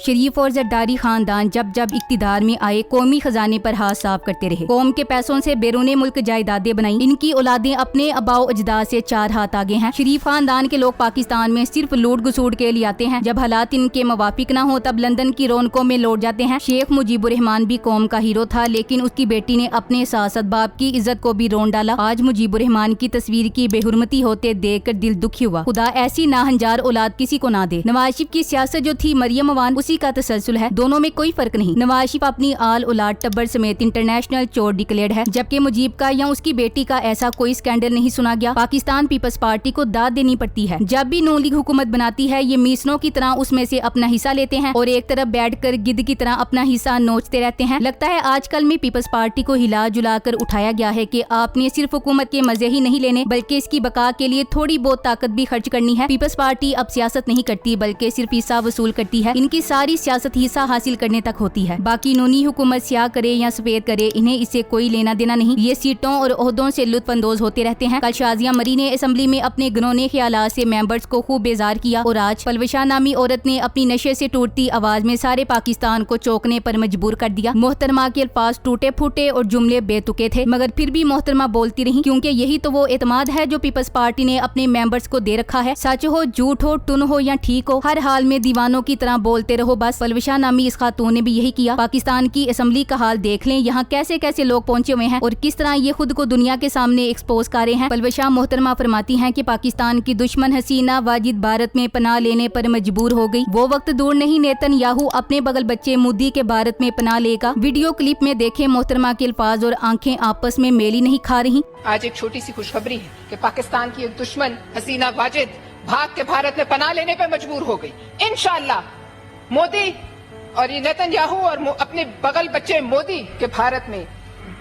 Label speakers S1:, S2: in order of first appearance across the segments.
S1: शरीफ और जरदारी खानदान जब जब इक्तिदार में आए कौमी खजाने पर हाथ साफ करते रहे। कौम के पैसों से बैरून मुल्क जायदादें बनाई। इनकी औलादें अपने अबाओ अजदाद से 4 हाथ आगे हैं। शरीफ खानदान के लोग पाकिस्तान में सिर्फ लूट घसूट के लिए आते हैं। जब हालात इनके मुवाफिक न हो तब लंदन की रौनकों में लौट जाते हैं। शेख मुजीबुर रहमान भी कौम का हीरो था, लेकिन उसकी बेटी ने अपने साथ बाप की इज्जत को भी रोन डाला। आज मुजीबुर रहमान की तस्वीर की बेहुरमती होते देखकर दिल दुखी हुआ। खुदा ऐसी नाहंजार औलाद किसी को ना दे। नवाज शरीफ की सियासत जो थी मरियम अवान उसी का तसलसल है। दोनों में कोई फर्क नहीं। नवाज शरीफ अपनी आल औलाद टब्बर समेत इंटरनेशनल चोर डिक्लेयर्ड है, जबकि मुजीब का या उसकी बेटी का ऐसा कोई स्कैंडल नहीं सुना गया। पाकिस्तान पीपल्स पार्टी को दाद देनी पड़ती है। जब भी नून लीग हुकूमत बनाती है ये मीसनों की तरह उसमें से अपना हिस्सा लेते हैं और एक तरफ बैठकर गिद्ध की तरह अपना हिस्सा नोचते रहते हैं। लगता है आजकल में पीपल्स पार्टी को हिला जुला कर उठाया गया है कि आपने सिर्फ हुकूमत के मजे ही नहीं लेने बल्कि इसकी बका के लिए थोड़ी बहुत ताकत भी खर्च करनी है। पीपल्स पार्टी अब सियासत नहीं करती बल्कि सिर्फ हिस्सा वसूल करती है। इनकी सारी सियासत हिस्सा हासिल करने तक होती है। बाकी नूनी हुकूमत स्याह करे या सफेद करे इन्हें इससे कोई लेना देना नहीं। ये सीटों और ओहदों से लुत्फअंदोज होते रहते हैं। कल शाजिया मरी ने असेंबली में अपने घिनौने ख्यालात से मेंबर्स को खूब बेजार किया और आज पलवशा नामी औरत ने अपनी नशे से टूटती आवाज में सारे पाकिस्तान को चौंकने पर मजबूर कर दिया। मोहतरमा के अल्फाज टूटे फूटे और जुमले बेतुके थे, मगर फिर भी मोहतरमा बोलती रही, क्योंकि यही तो वो एतमाद है जो पीपल्स पार्टी ने अपने मेंबर्स को दे रखा है। सच हो, झूठ हो, टुन हो या ठीक हो, हर हाल में दीवानों की तरह बोलते रहो बस। पलवशा नामी इस खातून ने भी यही किया। पाकिस्तान की असेंबली का हाल देख लें, यहाँ कैसे कैसे लोग पहुंचे हुए हैं और किस तरह ये खुद को दुनिया के सामने एक्सपोज कर रहे हैं। पलवशा मोहतरमा फरमाती हैं कि पाकिस्तान की दुश्मन हसीना वाजिद भारत में पनाह लेने पर मजबूर हो गई। वो वक्त दूर नहीं नेतन्याहू अपने बगल बच्चे मोदी के भारत में पनाह लेगा। वीडियो क्लिप में देखें मोहतरमा के अल्फाज और आंखें आपस में मेल ही नहीं खा रही।
S2: आज एक छोटी सी खुशखबरी है कि पाकिस्तान की एक दुश्मन हसीना वाजिद भाग के भारत में पनाह लेने पर मजबूर हो गई। इंशाअल्लाह मोदी और ये नेतन्याहू और अपने बगल बच्चे मोदी के भारत में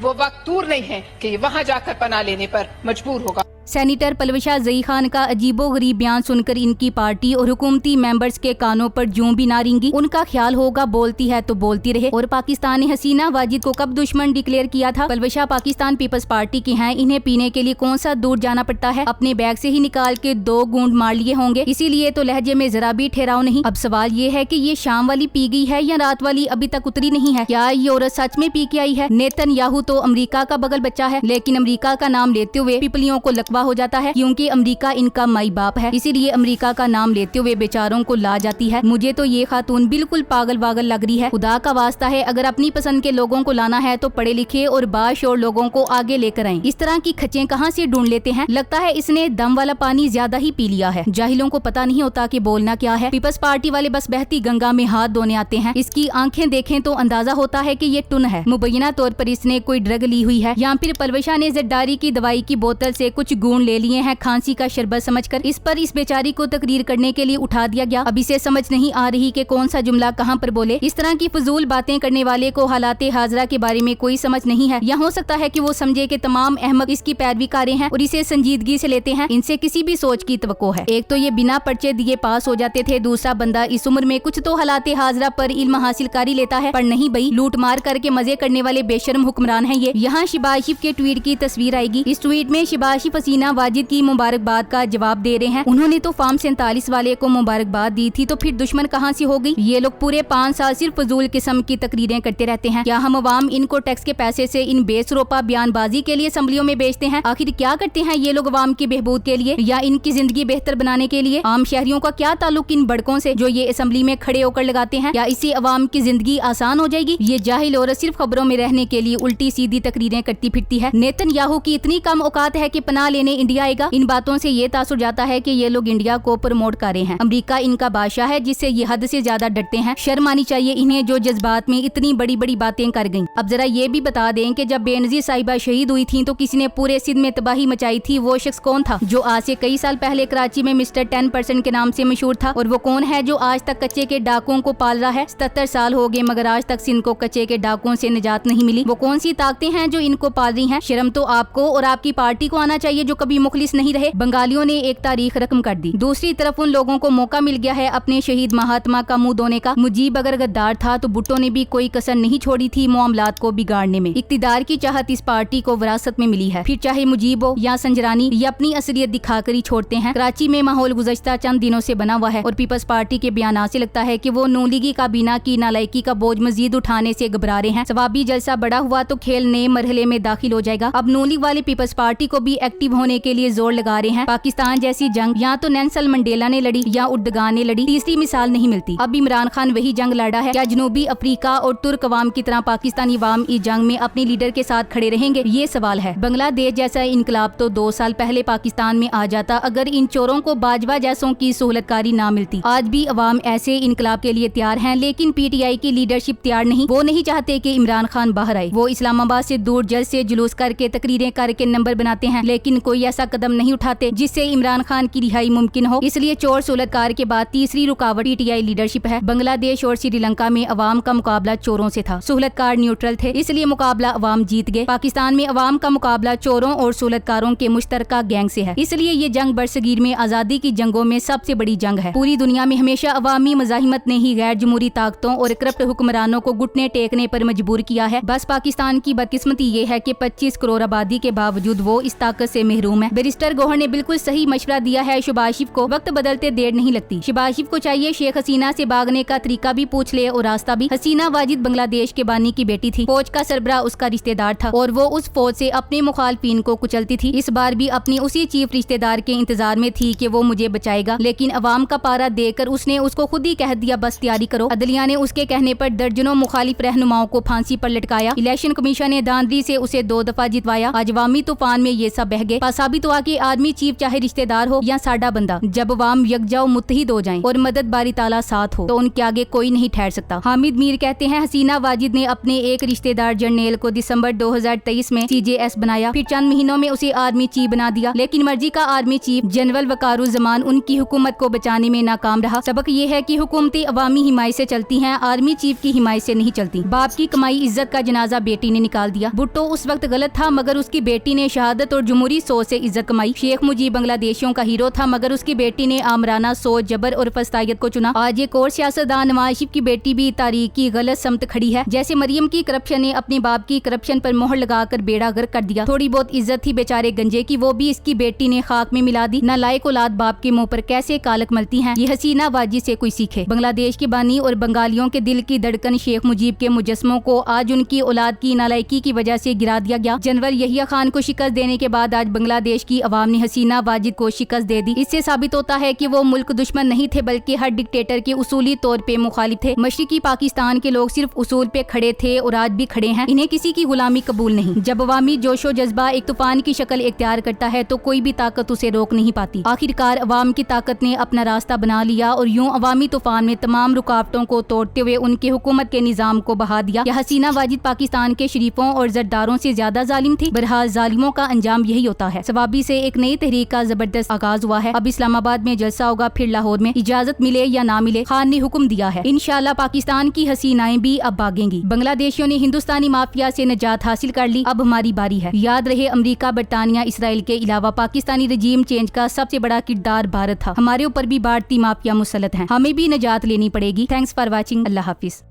S2: वो वक्त दूर नहीं है कि ये वहां जाकर पनाह लेने पर मजबूर होगा।
S1: सेनेटर पलवशा जई खान का अजीबो गरीब बयान सुनकर इनकी पार्टी और हुकूमती मेंबर्स के कानों पर जूं भी ना रेंगी। उनका ख्याल होगा बोलती है तो बोलती रहे। और पाकिस्तान ने हसीना वाजिद को कब दुश्मन डिक्लेयर किया था? पलवशा पाकिस्तान पीपल्स पार्टी की हैं, इन्हें पीने के लिए कौन सा दूर जाना पड़ता है? अपने बैग से ही निकाल के 2 गूंद मार लिए होंगे, इसीलिए तो लहजे में जरा भी ठहराव नहीं। अब सवाल ये है कि ये शाम वाली पी गई है या रात वाली अभी तक उतरी नहीं है? क्या ये औरत सच में पी के आई है? नेतन्याहू तो अमेरिका का बगल बच्चा है, लेकिन अमेरिका का नाम लेते हुए पिपलियों को लकवा हो जाता है, क्योंकि अमेरिका इनका माई बाप है। इसीलिए अमेरिका का नाम लेते हुए बेचारों को ला जाती है। मुझे तो ये खातून बिल्कुल पागल वागल लग रही है। खुदा का वास्ता है, अगर अपनी पसंद के लोगों को लाना है तो पढ़े लिखे और बाशोर लोगों को आगे लेकर आएं। इस तरह की खचें कहाँ से ढूंढ लेते हैं? लगता है इसने दम वाला पानी ज्यादा ही पी लिया है। जाहिलों को पता नहीं होता कि बोलना क्या है। पीपल्स पार्टी वाले बस बहती गंगा में हाथ धोने आते हैं। इसकी आंखें देखें तो अंदाजा होता है कि ये टुन है। मुबैना तौर पर इसने कोई ड्रग ली हुई है, या फिर पलवशा ने जरदारी की दवाई की बोतल से कुछ गूंद ले लिए हैं खांसी का शरबत समझकर। इस पर इस बेचारी को तकरीर करने के लिए उठा दिया गया। अब इसे समझ नहीं आ रही कि कौन सा जुमला कहां पर बोले। इस तरह की फजूल बातें करने वाले को हालाते हाजरा के बारे में कोई समझ नहीं है, या हो सकता है कि वो समझे कि तमाम अहमक इसकी पैरवी कर रहे हैं और इसे संजीदगी से लेते हैं। इनसे किसी भी सोच की तवक्को है। एक तो ये बिना पर्चे दिए पास हो जाते थे, दूसरा बंदा इस उम्र में कुछ तो हालाते हाजरा पर इल्म हासिल कर ही लेता है। पर नहीं भाई, लूट मार करके मजे करने वाले बेशर्म हुक्मरान है ये। यहाँ शहबाज शरीफ के ट्वीट की तस्वीर आएगी। इस ट्वीट में शहबाज शरीफ हसीना वाजिद की मुबारकबाद का जवाब दे रहे हैं। उन्होंने तो फार्म 47 वाले को मुबारकबाद दी थी, तो फिर दुश्मन कहां से हो गई? ये लोग पूरे 5 साल सिर्फ फजूल किस्म की तकरीरें करते रहते हैं। क्या हम अवाम इनको टैक्स के पैसे से इन बेसरोपा बयानबाजी के लिए असम्बलियों में बेचते हैं? आखिर क्या करते हैं ये लोग अवाम की बेहबूद के लिए या इनकी जिंदगी बेहतर बनाने के लिए? आम शहरियों का क्या ताल्लुक इन बड़कों से जो ये असम्बली में खड़े होकर लगाते हैं? क्या इससे अवाम की जिंदगी आसान हो जाएगी? ये जाहिल औरत सिर्फ खबरों में रहने के लिए उल्टी सीधी तकरीरें करती फिरती है। नेतन्याहू की इतनी कम औकात है कि पनाह लेने इंडिया आएगा। इन बातों से ये तासुर जाता है कि ये लोग इंडिया को प्रमोट कर रहे हैं। अमेरिका इनका बादशाह है जिससे ये हद से ज्यादा डरते हैं। शर्म आनी चाहिए इन्हें जो जज्बात में इतनी बड़ी बड़ी बातें कर गईं। अब जरा ये भी बता दें कि जब बेनजीर साहिबा शहीद हुई थी तो किसी ने पूरे सिंध में तबाही मचाई थी। वो शख्स कौन था जो आज से कई साल पहले कराची में मिस्टर 10% के नाम से मशहूर था? और वो कौन है जो आज तक कच्चे के डाकुओं को पाल रहा है? 77 साल हो गए मगर आज तक सिंध को कच्चे के डाकुओं से निजात नहीं मिली। वो कौन सी ताकतें हैं जो इनको पाल रही हैं? शर्म तो आपको और आपकी पार्टी को आना चाहिए जो जो कभी मुखलिस नहीं रहे, बंगालियों ने एक तारीख रकम कर दी। दूसरी तरफ उन लोगों को मौका मिल गया है अपने शहीद महात्मा का मुंह धोने का। मुजीब अगर गद्दार था तो भुट्टो ने भी कोई कसर नहीं छोड़ी थी मामलात को बिगाड़ने में। इक्तिदार की चाहत इस पार्टी को विरासत में मिली है, फिर चाहे मुजीब हो या संजरानी, ये अपनी असलियत दिखाकर ही छोड़ते हैं। कराची में माहौल गुज़श्ता चंद दिनों से बना हुआ है और पीपल्स पार्टी के बयान से लगता है कि वो नून लीगी काबीना की नालायकी का बोझ मजीद उठाने से घबरा रहे हैं। सवाबी जलसा बड़ा हुआ तो खेल नए मरहले में दाखिल हो जाएगा। अब नून लीग वाले पीपल्स पार्टी को भी एक्टिव होने के लिए जोर लगा रहे हैं। पाकिस्तान जैसी जंग या तो नेल्सन मंडेला ने लड़ी या उर्दगान ने लड़ी, तीसरी मिसाल नहीं मिलती। अब इमरान खान वही जंग लड़ा है। क्या जनूबी अफ्रीका और तुर्क अवाम की तरह पाकिस्तानी अवाम इस जंग में अपने लीडर के साथ खड़े रहेंगे? ये सवाल है। बांग्लादेश जैसा इनकलाब तो 2 साल पहले पाकिस्तान में आ जाता अगर इन चोरों को बाजवा जैसों की सहूलतकारी ना मिलती। आज भी अवाम ऐसे इनकलाब के लिए तैयार हैं, लेकिन पीटीआई की लीडरशिप तैयार नहीं। वो नहीं चाहते कि इमरान खान बाहर आए। वो इस्लामाबाद से दूर जल्द से जुलूस करके तकरीरें करके नंबर बनाते हैं, लेकिन कोई ऐसा कदम नहीं उठाते जिससे इमरान खान की रिहाई मुमकिन हो। इसलिए चोर सहूलतकार के बाद तीसरी रुकावट पीटीआई लीडरशिप है। बांग्लादेश और श्रीलंका में अवाम का मुकाबला चोरों से था, सहूलतकार न्यूट्रल थे, इसलिए मुकाबला अवाम जीत गए। पाकिस्तान में अवाम का मुकाबला चोरों और सहूलतकारों के मुश्तरका गैंग से है, इसलिए ये जंग बरसगीर में आजादी की जंगों में सबसे बड़ी जंग है। पूरी दुनिया में हमेशा अवामी मज़ाहिमत ने ही गैर जमहूरी ताकतों और करप्ट हुक्मरानों को घुटने टेकने पर मजबूर किया है। बस पाकिस्तान की बदकिस्मती ये है कि 25 करोड़ आबादी के बावजूद वो इस ताकत से महरूम है। बैरिस्टर गौहर ने बिल्कुल सही मशवरा दिया है शहबाज शरीफ को, वक्त बदलते देर नहीं लगती। शहबाज शरीफ को चाहिए शेख हसीना से भागने का तरीका भी पूछ ले और रास्ता भी। हसीना वाजिद बांग्लादेश के बानी की बेटी थी, फौज का सरबराह उसका रिश्तेदार था और वो उस फौज से अपने मुखालफिन को कुचलती थी। इस बार भी अपनी उसी चीफ रिश्तेदार के इंतजार में थी कि वो मुझे बचाएगा, लेकिन अवाम का पारा देकर उसने उसको खुद ही कह दिया बस तैयारी करो। अदलिया ने उसके कहने पर दर्जनों मुखालिफ रहनुमाओं को फांसी पर लटकाया। इलेक्शन कमीशन ने धांधली से उसे 2 दफा जितवाया। आज अवामी तूफान में ये सब बह गए। साबित हुआ कि आदमी चीफ चाहे रिश्तेदार हो या साडा बंदा, जब अवाम यकजा व मुत्तहिद हो जाएं और मदद बारी ताला साथ हो तो उनके आगे कोई नहीं ठहर सकता। हामिद मीर कहते हैं हसीना वाजिद ने अपने एक रिश्तेदार जर्नेल को दिसंबर 2023 में CJS बनाया, फिर चंद महीनों में उसे आर्मी चीफ बना दिया, लेकिन मर्जी का आर्मी चीफ जनरल वकारुज़्ज़मान उनकी हुकूमत को बचाने में नाकाम रहा। सबक ये है कि हुकूमतें अवामी हिमायत से चलती हैं, आर्मी चीफ की हिमायत से नहीं चलती। बाप की कमाई इज्जत का जनाजा बेटी ने निकाल दिया। भुट्टो उस वक्त गलत था मगर उसकी बेटी ने शहादत और जमहूरी सोच से इज्जत कमाई। शेख मुजीब बांग्लादेशियों का हीरो था मगर उसकी बेटी ने आमराना सोच, जबर और फस्तायत को चुना। आज एक और सियासतदान नवाज शरीफ की बेटी भी तारीख की गलत समत खड़ी है। जैसे मरियम की करप्शन ने अपने बाप की करप्शन पर मोहर लगाकर बेड़ा गर्क कर दिया। थोड़ी बहुत इज्जत थी बेचारे गंजे की, वो भी इसकी बेटी ने खाक में मिला दी। नालायक औलाद बाप के मुंह पर कैसे कालक मलती हैं, ये हसीना वाजिद से कोई सीखे। बांग्लादेश के बानी और बंगालियों के दिल की धड़कन शेख मुजीब के मुजस्मों को आज उनकी औलाद की नालायकी की वजह से गिरा दिया गया। जनरल यहिया खान को शिकस्त देने के बाद आज बांग्लादेश की अवाम ने हसीना वाजिद को शिकस्त दे दी। इससे साबित होता है कि वो मुल्क दुश्मन नहीं थे बल्कि हर डिक्टेटर के उसूली तौर पे मुखालिफ थे। मशरिकी पाकिस्तान के लोग सिर्फ उसूल पे खड़े थे और आज भी खड़े हैं। इन्हें किसी की गुलामी कबूल नहीं। जब अवामी जोशो जज्बा एक तूफान की शक्ल इख्तियार करता है तो कोई भी ताकत उसे रोक नहीं पाती। आखिरकार अवाम की ताकत ने अपना रास्ता बना लिया और यूं अवामी तूफान में तमाम रुकावटों को तोड़ते हुए उनके हुकूमत के निजाम को बहा दिया। या हसीना वाजिद पाकिस्तान के शरीफों और जरदारों से ज्यादा जालिम थी? बहरहाल जालिमों का अंजाम यही होता है। सवाबी से एक नई तहरीक का जबरदस्त आगाज हुआ है। अब इस्लामाबाद में जलसा होगा, फिर लाहौर में। इजाजत मिले या ना मिले, खान ने हुक्म दिया है। इंशाल्लाह पाकिस्तान की हसीनाएं भी अब भागेंगी। बांग्लादेशियों ने हिंदुस्तानी माफिया से निजात हासिल कर ली, अब हमारी बारी है। याद रहे अमेरिका, बरतानिया, इसराइल के अलावा पाकिस्तानी रजीम चेंज का सबसे बड़ा किरदार भारत था। हमारे ऊपर भी भारतीय माफिया मुसल्लत हैं, हमें भी निजात लेनी पड़ेगी। Thanks for watching. Allah Hafiz.